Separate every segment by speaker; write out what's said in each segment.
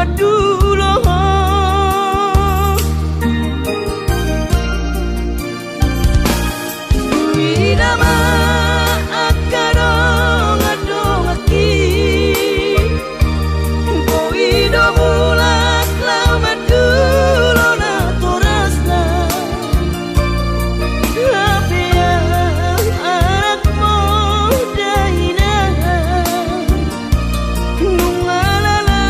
Speaker 1: madulo Widama akaro ngadong aki Boido bulak lau madulo na torasna Tapi yang anak muda ina Nungalala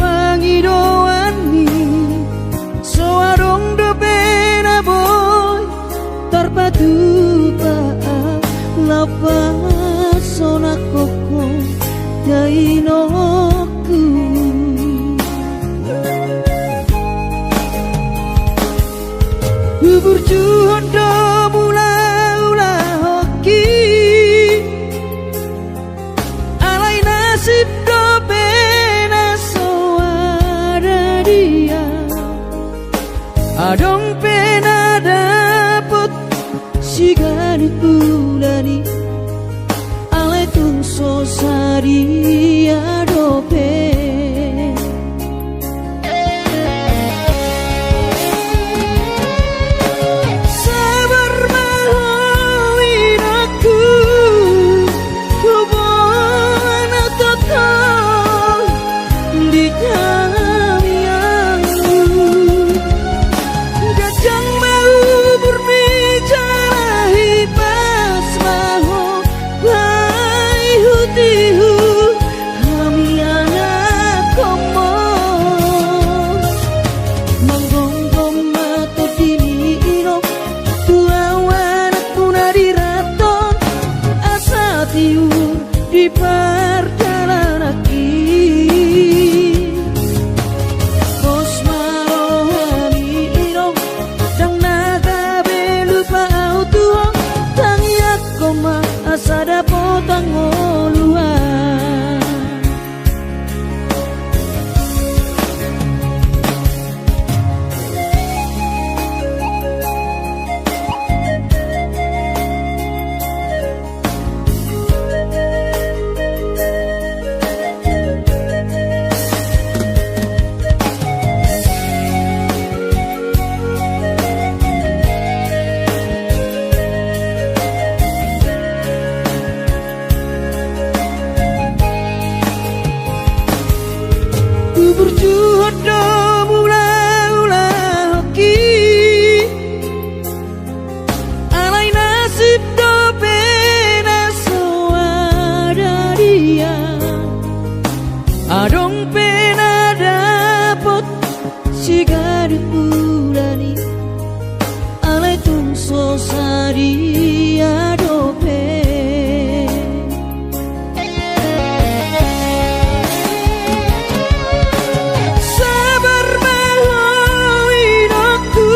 Speaker 1: pangidoani soarong do pena boy terpadu paa lapa sona koko dainoku bubur juhon do mula-ula hoki alai nasib do pena soada dia adong pena dapet sigani ulani alai tung sosari adope sabar mahoin aku hubungan total di kamianmu gajang mau berbicara hipas maho hai hutihu kami anak komo manggonggong mata dini ino tua wanak puna diraton asa tiur di perjalanan Bos marohani ino dang naga belupa autua tangi akoma asada potang oluan berjuhud do mula-ula hoki alai nasib do pena soada dia adong pena dapot sigari ulani alai tung sosari adope sabar mahoin aku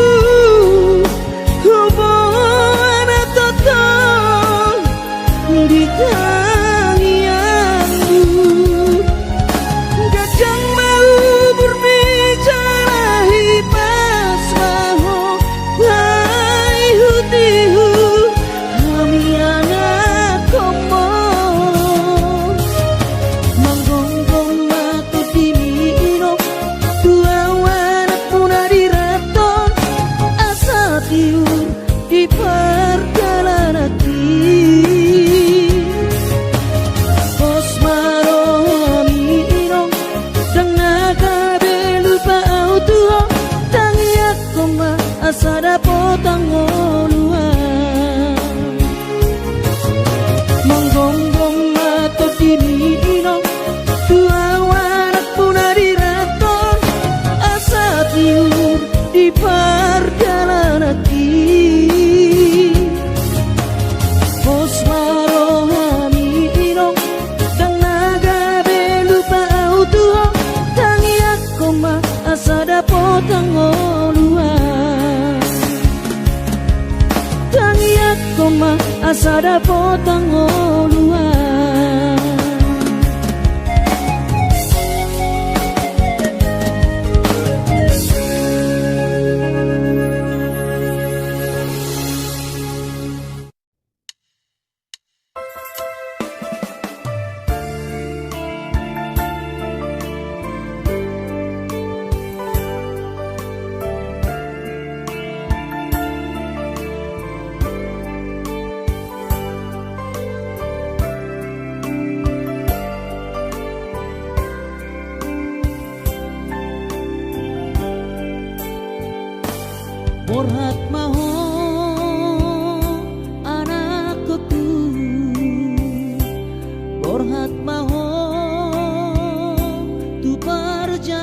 Speaker 1: hubungan total di tangianmu gajang mau berbicara hipas maho hai hutihu kami anak komo manggonggong mata dini ino tua wanak puna diraton asa tiur di perjalanan Bos marohani ino dang naga belupa autua tangi akoma asada potang oluan manggonggong mata dini ino tua wanak puna diraton asa tiur di perjalanan Bos marohani ino dang naga belupa autua tangi akoma asada potang oluan tangi akoma asada potang oluan Borhat maho anakku, borhat maho tu parja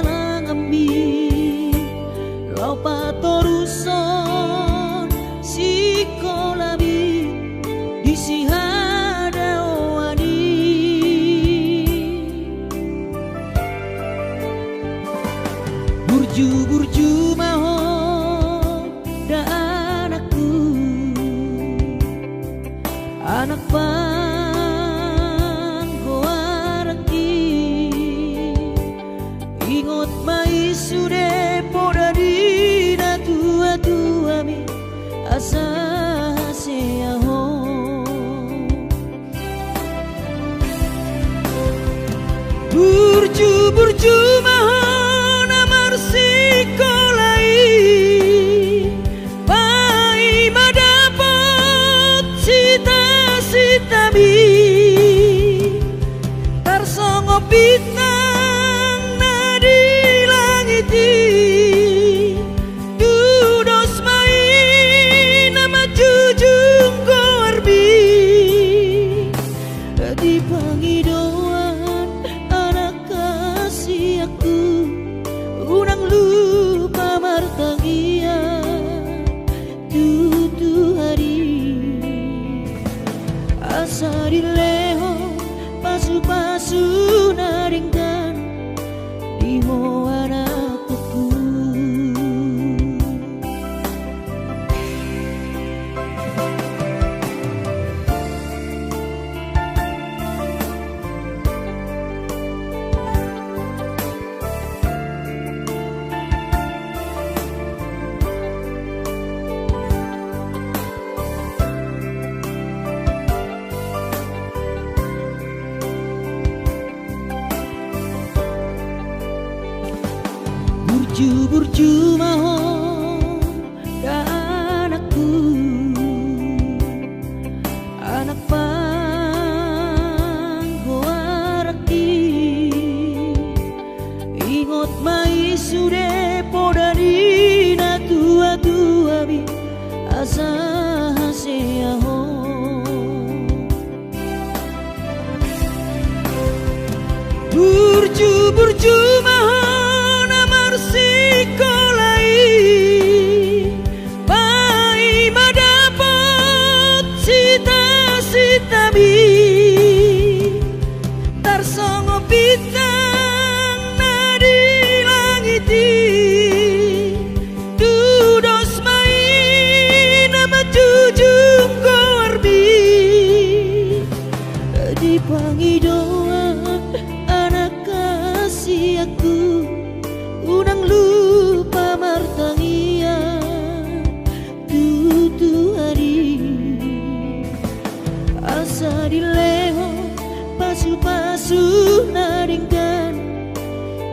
Speaker 1: Burju-burju mahon amar sikolai pai madapot sita-sitami tarsongo bintang nadi langiti dudos main nama jujung korbi di pangidauan anak kasih aku unang lupa martangia tutu hari asa dileho pasu-pasu naringkan di ho anakku. Burju-burju mahon anakku anak panggoaraki ingot mai sude podarina tua-tua bi asa haseaho burju-burju mahon amar sikolai pai madapot sita-sitami tarsongo bintang nadi langiti dudos main nama jujung korbi di pangidauan anak kasih aku unang lupa martangia tutu hari asa dileho pasu-pasu naringkan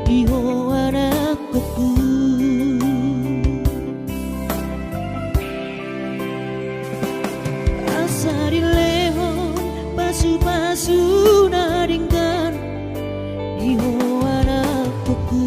Speaker 1: di ho anakku. Asa dileho pasu-pasu naringkan di ho anakku.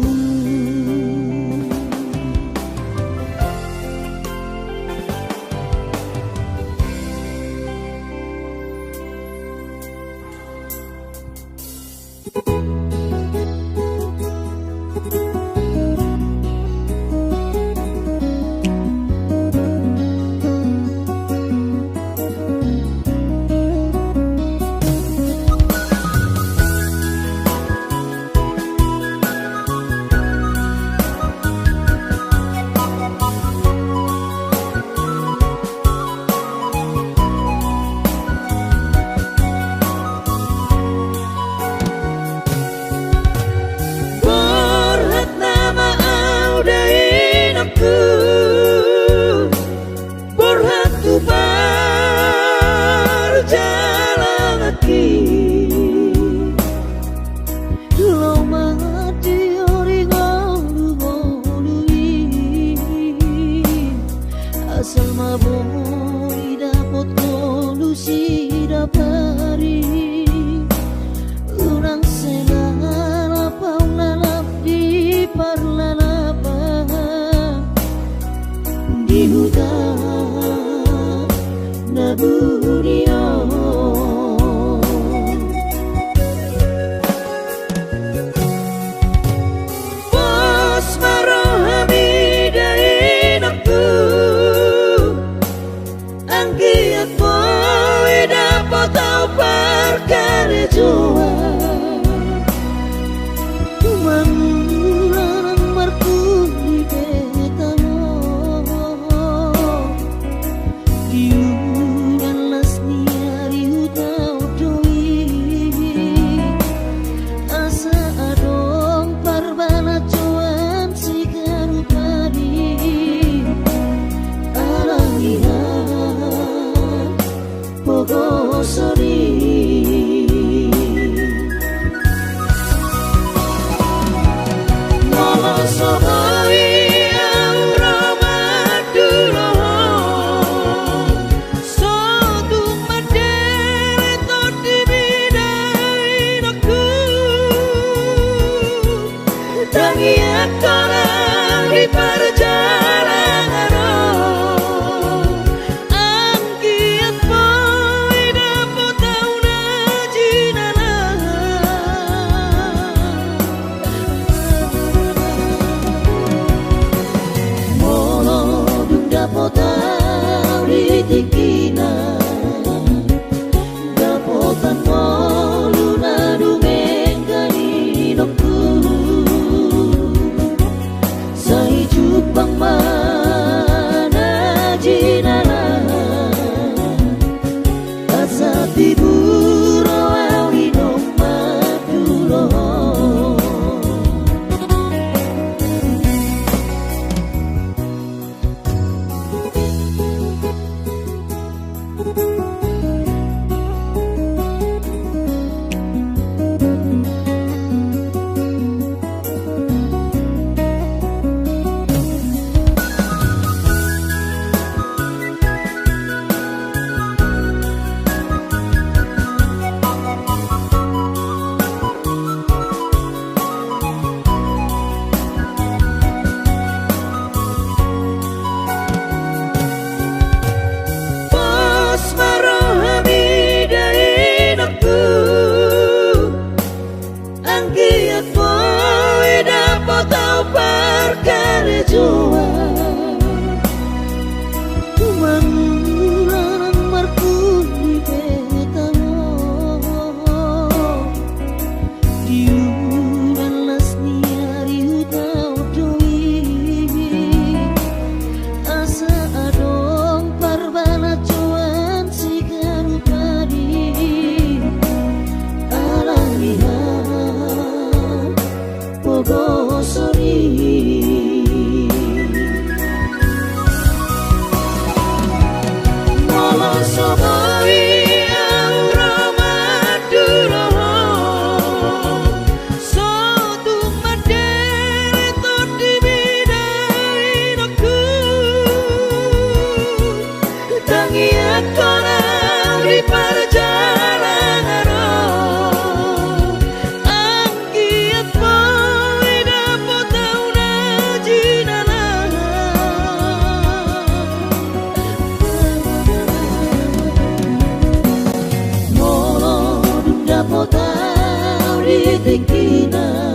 Speaker 1: Dapotan ritikina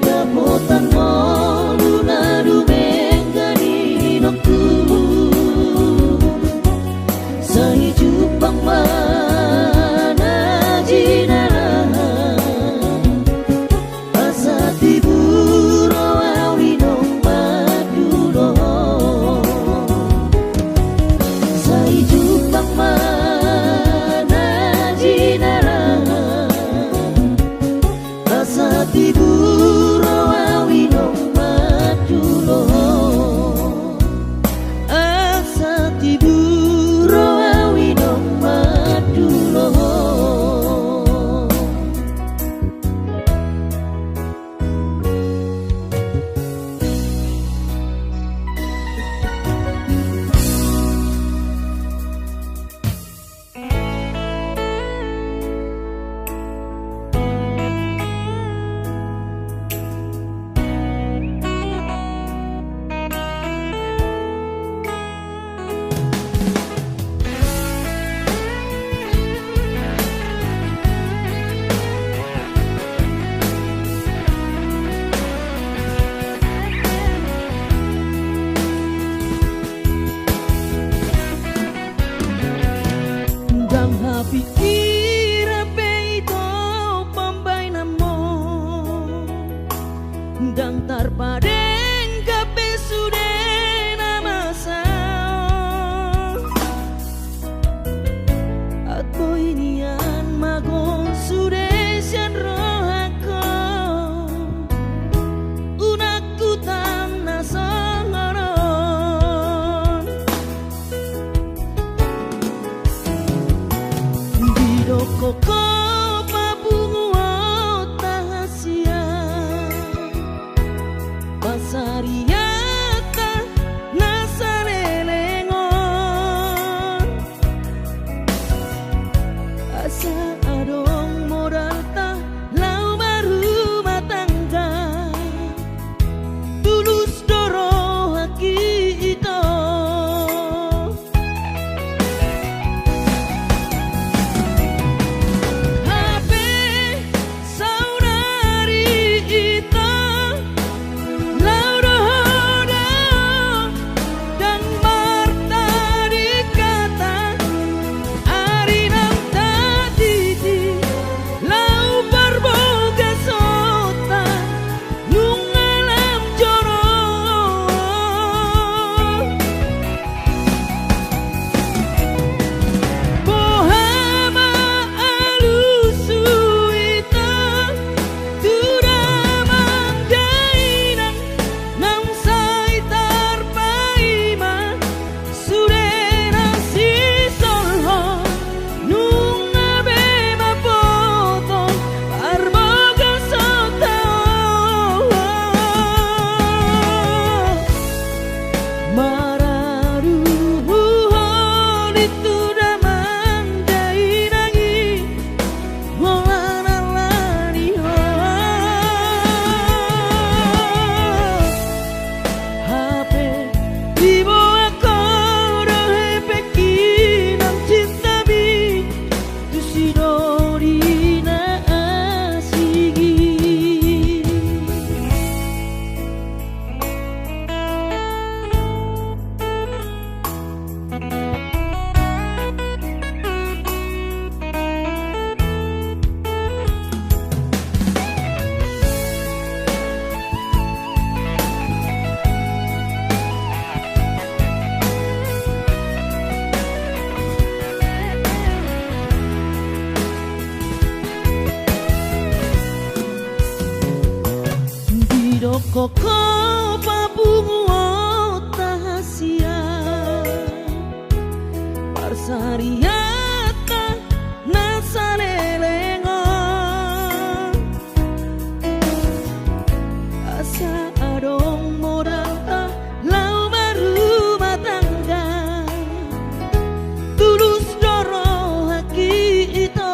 Speaker 1: Dapotan moluna rumengani nokku Sahijupang mana jinara Asa tiburo awinong madulo Sahijupang tiburo awinong madulo asa tiburo awinong madulo Pikir peito pambay namo dang tarpadeng kape sude namasa at boy niyan magon sude siyan rohako unak kutam nasangaron Koko pabungu tahasia pasariata nasalelengon asa adong modal ta lau baru matangga tulus doro haki ito Koko pabungu tahasia parsariata nasalelengon asa adong modal ta lau baru matangga tulus doro haki ito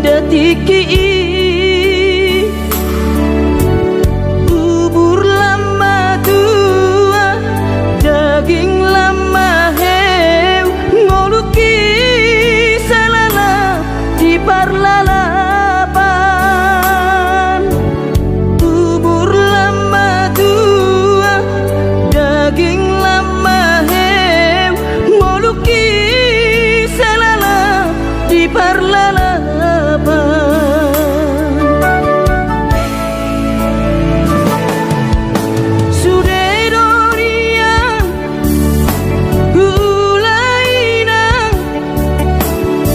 Speaker 1: detik bubur lama tua daging lama heu ngoluki salala di parlalapan bubur lama tua daging lama heu ngoluki salala di parlalapan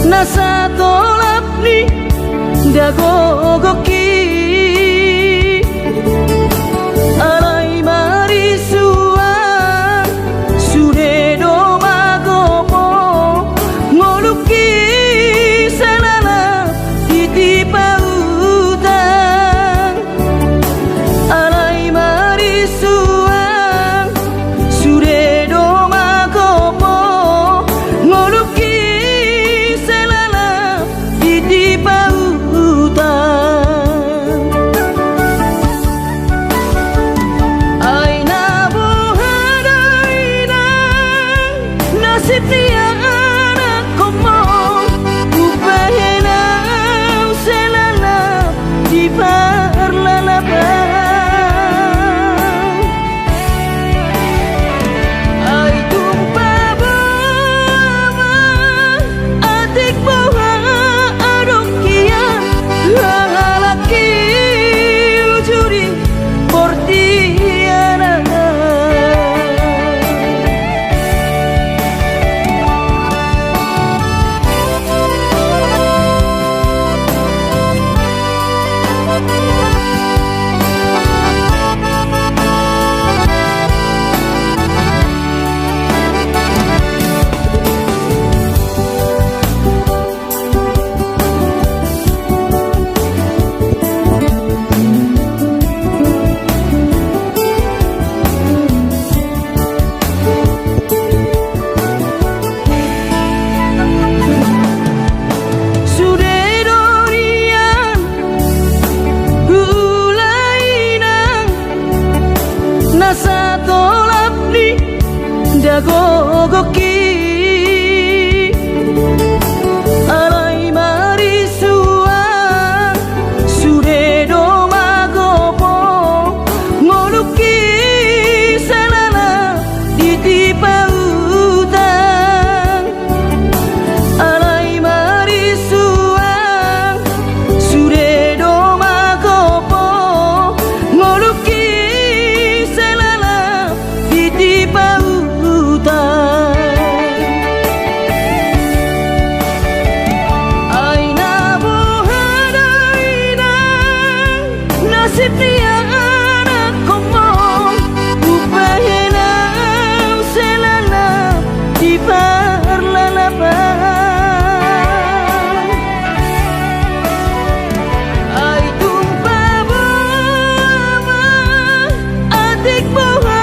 Speaker 1: nasa tolap ni dagogoki alai marisuan sude do magopo ngoluki salala titipa utang alai marisuan sude do magopo ngoluki di pautan aina bohadaina nasib dia anak komo upahena selala di parlalapan ai tumpa bawa adik bawa laki ujuri portiana nasa tolap ni dagogoki alai marisuan sude do magopo ngoluki salala titipa utang alai marisuan sude do magopo ngoluki di pautan aina bohadaina nasib dia anak komo upahena selala di parlalapan ai tumpa bawa adik bawa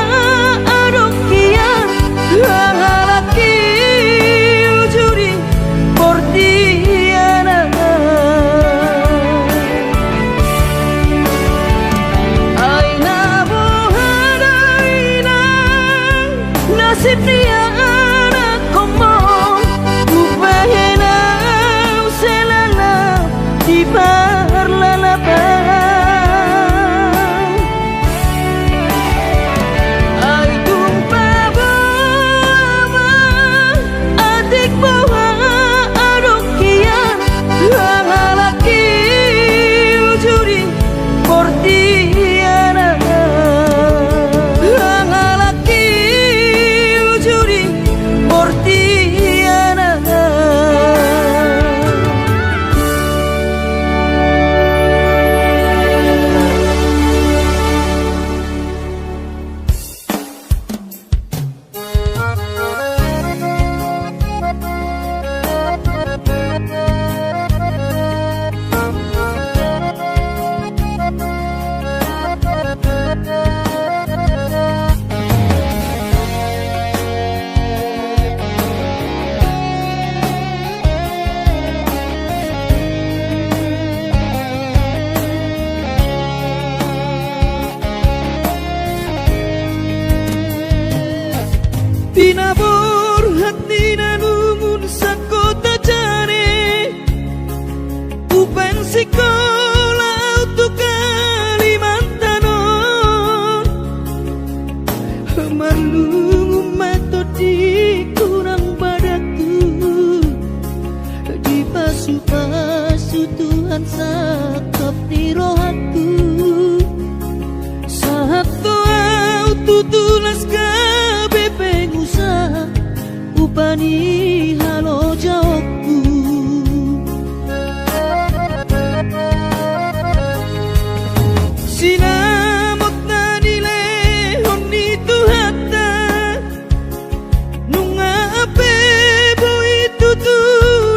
Speaker 1: laki ujuri portiana aina bohadaina nasib dia anak komo upahena selala di parlalapan sekolah untuk Kalimantanon marlung mato di kurang padaku di pasu-pasu Tuhan sakap di rohaku saat doa tutulas kabe pengusaha upani halo jawabku sinamot na nilehon ni Tuhata nunga ape boy tutu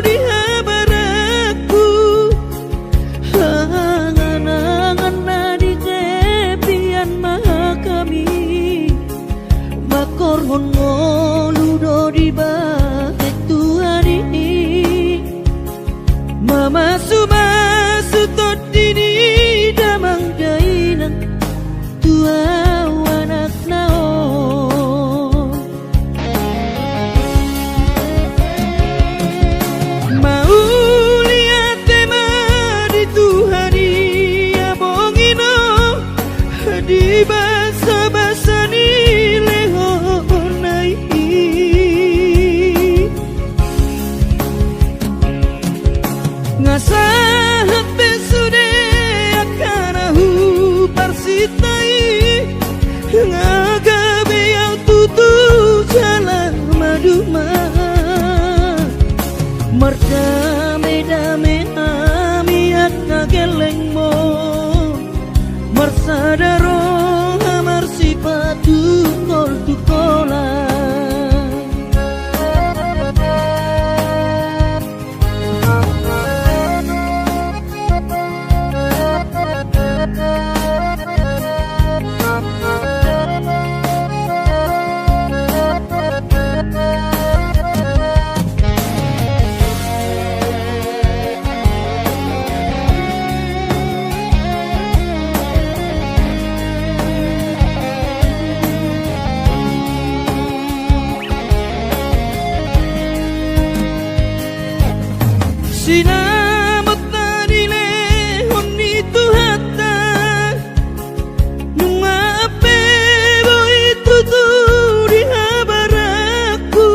Speaker 1: di habaraku hanganangan na di kepian maha kami makorhon ngoludo di bahet Tuhan ini mama sumasu tot dini damang dainang tua anak naon mau lihat tema di Tuhan ya bongino di basa-basa ni lehonai ngasahat besude akanahu parsitai ngagabe yang tutu jalan maduma merdame-dame amiak nageleng mo marsadaro amar sipatu kol tukola sinamot na nilehon ni Tuhata nunga ape boy tutu di habaraku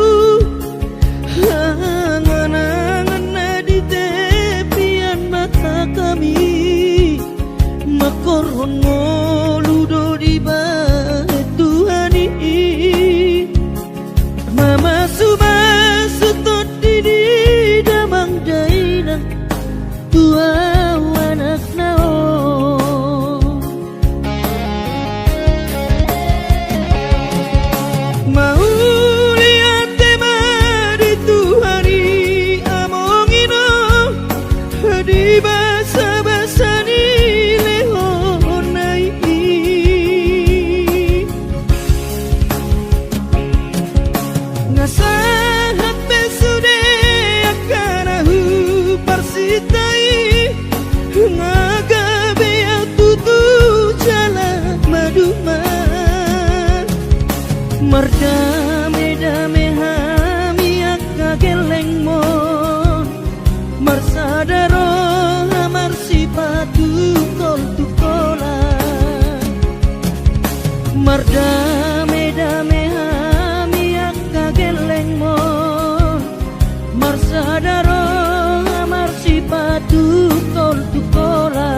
Speaker 1: hanganangan na di tepian mata kami makorhon ngoludo di bahet Tuhan ini mama sumasu tot didi damang dainang tua anak naon mau lihat tema di Tuhan amongino di basa-basa ni lehonai ngasahat besude akanahu parsitai ngagabe yang tutu jalan maduma merdame-dame hamiak kageleng mon marsadaro amar sipatu kol tukola merdame-dame hamiak kageleng mon marsadaro amar sipatu kol tukola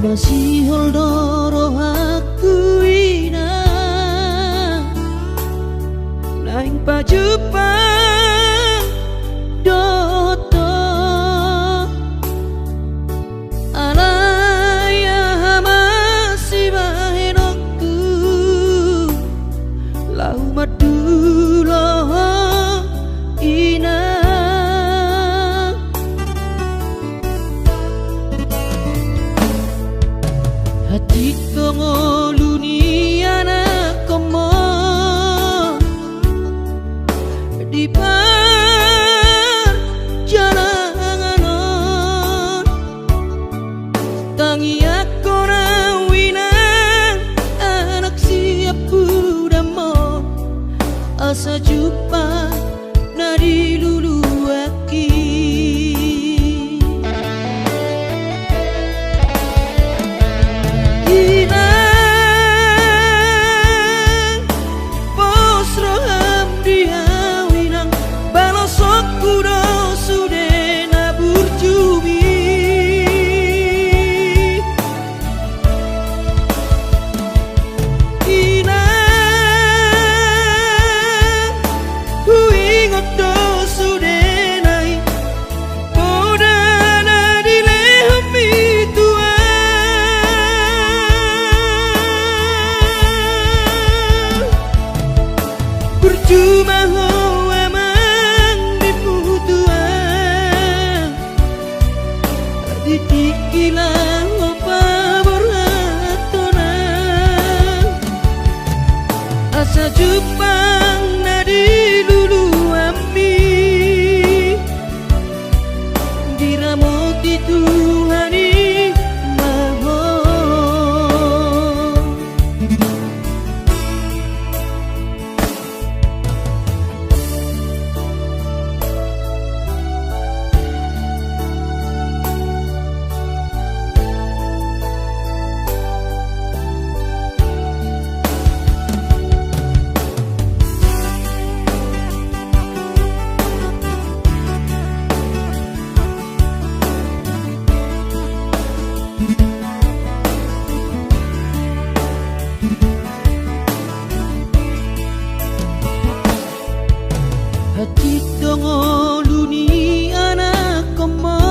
Speaker 1: Masih holdoro aku ina naing pajupang doto alaya masih bahenokku lau madulo ina hati kongoluni anak komo di perjalanan tangi aku rawinang anak siap budamo asa jumpa nadi lulu aki percuma ho emang diputuan ditikilan lupa berhatonan asa jupang nadi lulu ami diramoti Tuhani hati dongoluni anak komo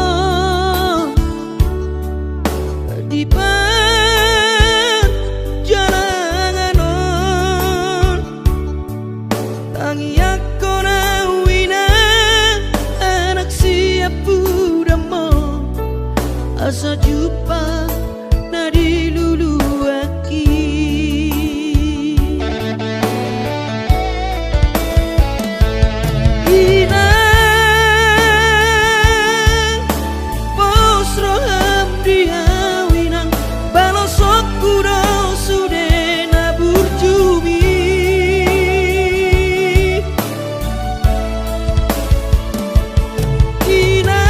Speaker 1: di perjalanan tangi aku rawina anak siap budamo asa jumpa nadi lulu aki ina pos roham dia winang balosok kudo sude nabur jumi ina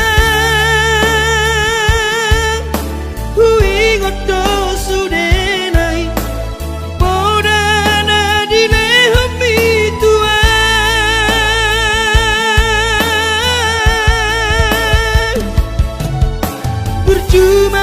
Speaker 1: hui godo sude nai boda nadi lehmi tua percuma